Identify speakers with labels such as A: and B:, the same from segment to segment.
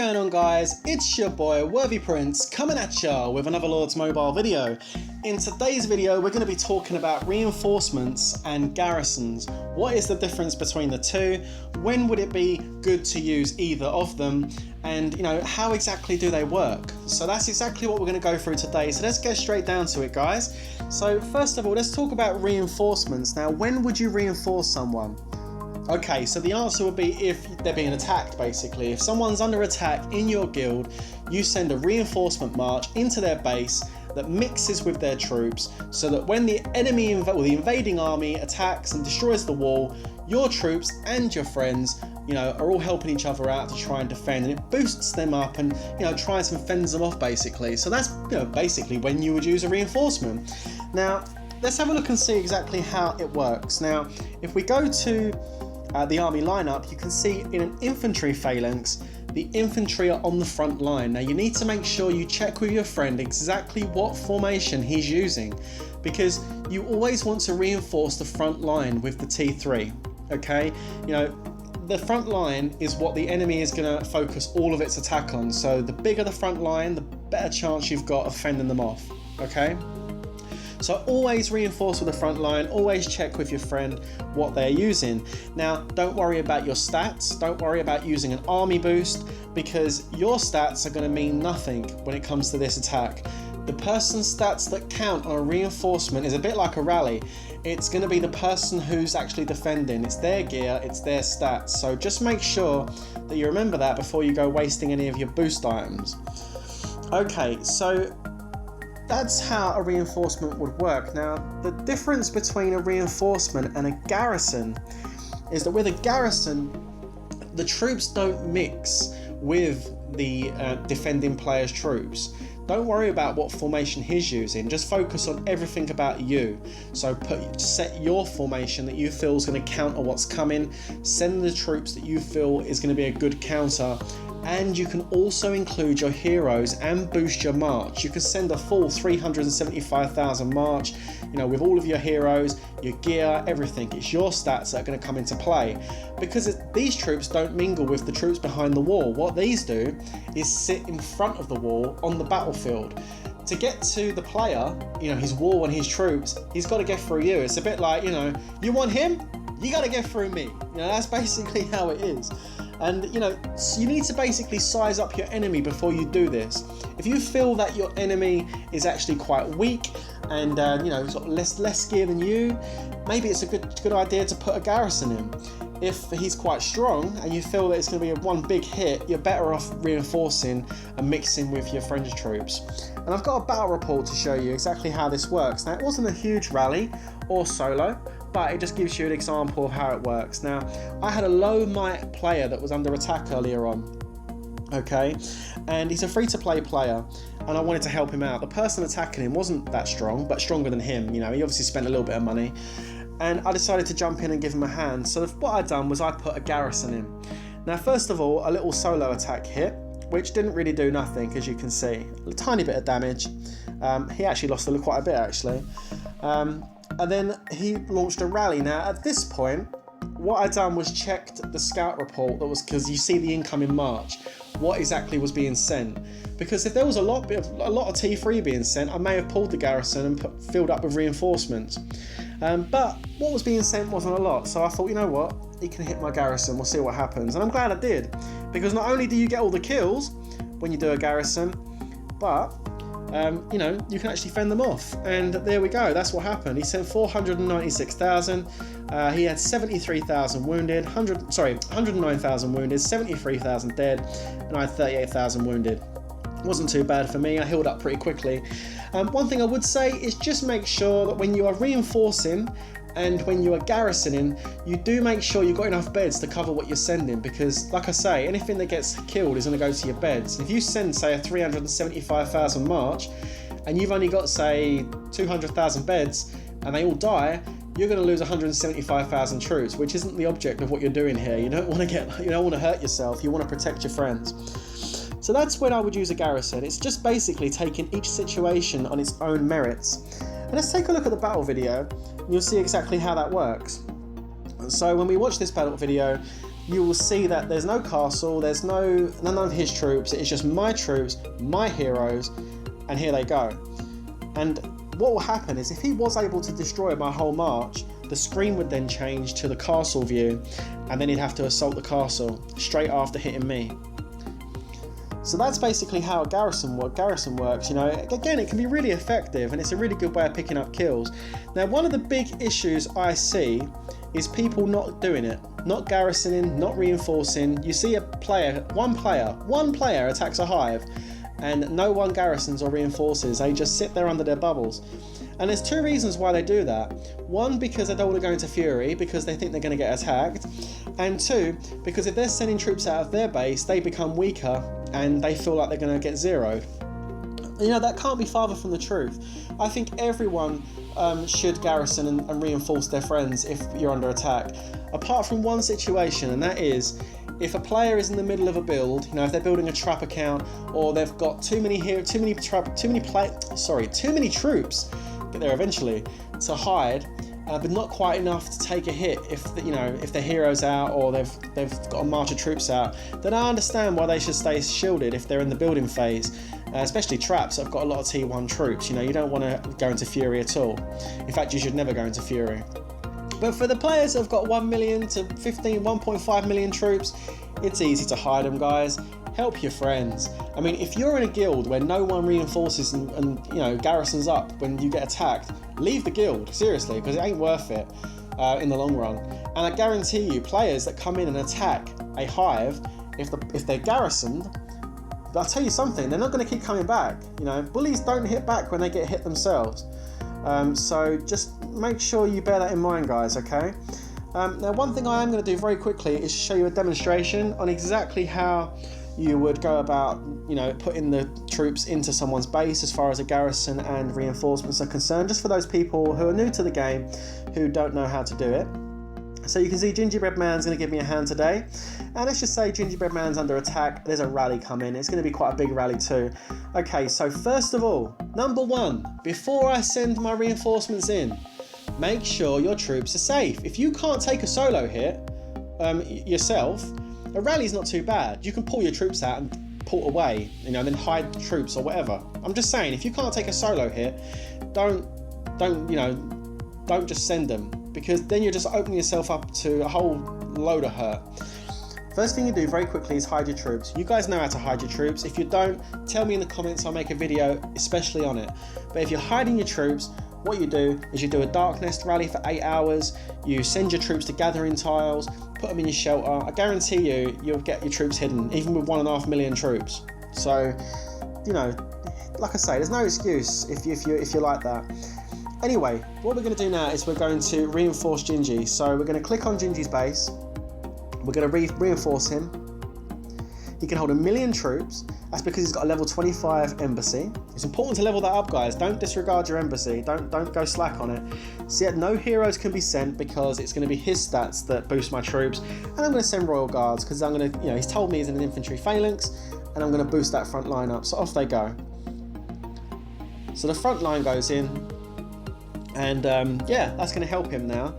A: going on, guys? It's your boy Worthy Prince coming at ya with another Lords Mobile video. In today's video we're going to be talking about reinforcements and garrisons. What is the difference between the two? When would it be good to use either of them? And how exactly do they work? So that's exactly what we're going to go through today. So let's get straight down to it, guys. So first of all, let's talk about reinforcements. Now, when would you reinforce someone? Okay, so the answer would be if they're being attacked, basically. If someone's under attack in your guild, you send a reinforcement march into their base that mixes with their troops, so that when the enemy or the invading army attacks and destroys the wall, your troops and your friends are all helping each other out to try and defend, and it boosts them up and tries and fends them off, basically. So that's basically when you would use a reinforcement. Now let's have a look and see exactly how it works. Now if we go to the army lineup, you can see in an infantry phalanx, the infantry are on the front line. Now you need to make sure you check with your friend exactly what formation he's using, because you always want to reinforce the front line with the T3. Okay, the front line is what the enemy is going to focus all of its attack on, so the bigger the front line, the better chance you've got of fending them off. Okay, so always reinforce with the front line, always check with your friend what they're using. Now don't worry about your stats, don't worry about using an army boost, because your stats are going to mean nothing when it comes to this attack. The person's stats that count on a reinforcement is a bit like a rally. It's going to be the person who's actually defending. It's their gear, it's their stats. So just make sure that you remember that before you go wasting any of your boost items. Okay, so that's how a reinforcement would work. Now, the difference between a reinforcement and a garrison is that with a garrison, the troops don't mix with the defending player's troops. Don't worry about what formation he's using, just focus on everything about you. So set your formation that you feel is going to counter what's coming, send the troops that you feel is going to be a good counter, and you can also include your heroes and boost your march. You can send a full 375,000 march, with all of your heroes, your gear, everything. It's your stats that are going to come into play, because these troops don't mingle with the troops behind the wall. What these do is sit in front of the wall on the battlefield. To get to the player, his wall and his troops, he's got to get through you. It's a bit like, you want him, you got to get through me. That's basically how it is. And you need to basically size up your enemy before you do this. If you feel that your enemy is actually quite weak and sort of less gear than you, maybe it's a good idea to put a garrison in. If he's quite strong and you feel that it's going to be one big hit, you're better off reinforcing and mixing with your friend's troops. And I've got a battle report to show you exactly how this works. Now, it wasn't a huge rally or solo, but it just gives you an example of how it works. Now, I had a low might player that was under attack earlier on, okay, and he's a free-to-play player, and I wanted to help him out. The person attacking him wasn't that strong, but stronger than him. He obviously spent a little bit of money, and I decided to jump in and give him a hand. So what I'd done was I put a garrison in. Now, first of all, a little solo attack hit, which didn't really do nothing, as you can see. A tiny bit of damage. He actually lost quite a bit, actually. And then he launched a rally. Now, at this point, what I'd done was checked the scout report, that was because you see the incoming march, what exactly was being sent. Because if there was a lot of T3 being sent, I may have pulled the garrison and filled up with reinforcements. But what was being sent wasn't a lot, so I thought, you know what, he can hit my garrison, we'll see what happens. And I'm glad I did, because not only do you get all the kills when you do a garrison, but you can actually fend them off. And there we go, that's what happened. He sent 496,000, he had 73,000 wounded, 109,000 wounded, 73,000 dead, and I had 38,000 wounded. Wasn't too bad for me, I healed up pretty quickly. One thing I would say is just make sure that when you are reinforcing and when you are garrisoning, you do make sure you've got enough beds to cover what you're sending, because like I say, anything that gets killed is going to go to your beds. If you send, say, a 375,000 march and you've only got, say, 200,000 beds and they all die, you're going to lose 175,000 troops, which isn't the object of what you're doing here. You don't want to hurt yourself, you want to protect your friends. So that's when I would use a garrison. It's just basically taking each situation on its own merits. And let's take a look at the battle video, and you'll see exactly how that works. So when we watch this battle video, you will see that there's no castle, there's none of his troops, it's just my troops, my heroes, and here they go. And what will happen is if he was able to destroy my whole march, the screen would then change to the castle view, and then he'd have to assault the castle straight after hitting me. So that's basically how a garrison works. You know, again, it can be really effective, and it's a really good way of picking up kills. Now, one of the big issues I see is people not doing it, not garrisoning, not reinforcing. You see one player attacks a hive, and no one garrisons or reinforces. They just sit there under their bubbles. And there's two reasons why they do that. One, because they don't want to go into fury because they think they're going to get attacked. And two, because if they're sending troops out of their base, they become weaker and they feel like they're going to get zeroed. You know, that can't be farther from the truth. I think everyone should garrison and reinforce their friends if you're under attack. Apart from one situation, and that is if a player is in the middle of a build, you know, if they're building a trap account or they've got too many troops, get there eventually, to hide, but not quite enough to take a hit if their hero's out or they've got a march of troops out, then I understand why they should stay shielded if they're in the building phase, especially traps that have got a lot of T1 troops. You know, you don't want to go into fury at all. In fact, you should never go into fury. But for the players that have got 1 million to 1.5 million troops, it's easy to hide them, guys. Help your friends. I mean, if you're in a guild where no one reinforces and you know, garrisons up when you get attacked, leave the guild, seriously, because it ain't worth it in the long run. And I guarantee you, players that come in and attack a hive, if they're garrisoned, I'll tell you something, they're not going to keep coming back. You know, bullies don't hit back when they get hit themselves. So just make sure you bear that in mind, guys, okay? Now, one thing I am going to do very quickly is show you a demonstration on exactly how you would go about, you know, putting the troops into someone's base as far as a garrison and reinforcements are concerned, just for those people who are new to the game who don't know how to do it. So you can see Gingerbread Man's going to give me a hand today, and let's just say Gingerbread Man's under attack. There's a rally coming. It's going to be quite a big rally too. Okay, so first of all, number one, before I send my reinforcements in, make sure your troops are safe. If you can't take a solo hit yourself, a rally's not too bad. You can pull your troops out and pull away, you know, and then hide the troops or whatever. I'm just saying, if you can't take a solo hit, don't just send them, because then you're just opening yourself up to a whole load of hurt. First thing you do very quickly is hide your troops. You guys know how to hide your troops. If you don't, tell me in the comments, I'll make a video especially on it. But if you're hiding your troops, what you do is you do a dark nest rally for 8 hours, you send your troops to gathering tiles, put them in your shelter. I guarantee you'll get your troops hidden, even with 1.5 million troops. So, you know, like I say, there's no excuse if you're like that. Anyway, what we're going to do now is we're going to reinforce Gingy. So we're going to click on Gingy's base. We're going to reinforce him. He can hold 1 million troops. That's because he's got a level 25 embassy. It's important to level that up, guys. Don't disregard your embassy. Don't go slack on it. So yeah, no heroes can be sent because it's going to be his stats that boost my troops. And I'm going to send royal guards because I'm going to, you know, he's told me he's in an infantry phalanx, and I'm going to boost that front line up. So off they go. So the front line goes in, and yeah, that's going to help him now.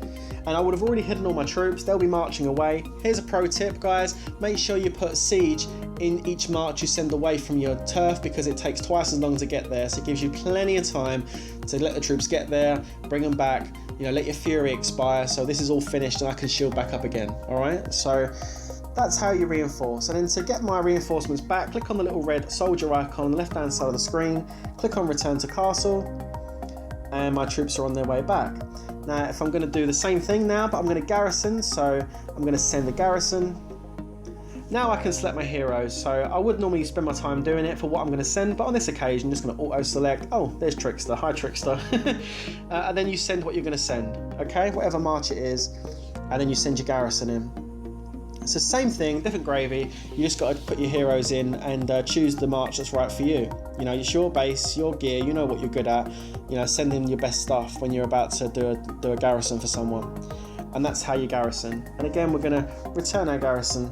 A: And I would have already hidden all my troops. They'll be marching away. Here's a pro tip, guys. Make sure you put siege in each march you send away from your turf, because it takes twice as long to get there. So it gives you plenty of time to let the troops get there, bring them back, you know, let your fury expire. So this is all finished and I can shield back up again. All right. So that's how you reinforce. And then to get my reinforcements back, click on the little red soldier icon on the left-hand side of the screen, click on return to castle, and my troops are on their way back. Now, if I'm going to do the same thing now, but I'm going to garrison, so I'm going to send a garrison. Now I can select my heroes, so I would normally spend my time doing it for what I'm going to send, but on this occasion, I'm just going to auto-select. Oh, there's Trickster. Hi, Trickster. And then you send what you're going to send, okay? Whatever march it is, and then you send your garrison in. So same thing, different gravy. You just got to put your heroes in and choose the march that's right for you. You know, it's your base, your gear, you know what you're good at. You know, send in your best stuff when you're about to do a garrison for someone. And that's how you garrison. And again, we're going to return our garrison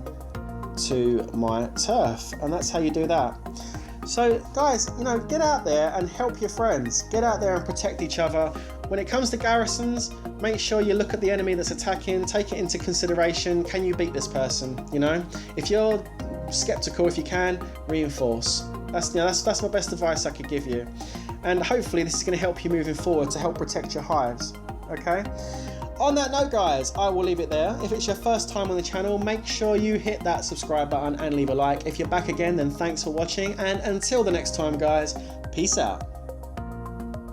A: to my turf. And that's how you do that. So guys, you know, get out there and help your friends. Get out there and protect each other. When it comes to garrisons, make sure you look at the enemy that's attacking, take it into consideration. Can you beat this person? You know, if you're skeptical, if you can, reinforce. That's my best advice I could give you. And hopefully this is going to help you moving forward to help protect your hives. Okay? On that note, guys, I will leave it there. If it's your first time on the channel, make sure you hit that subscribe button and leave a like. If you're back again, then thanks for watching. And until the next time, guys, peace out.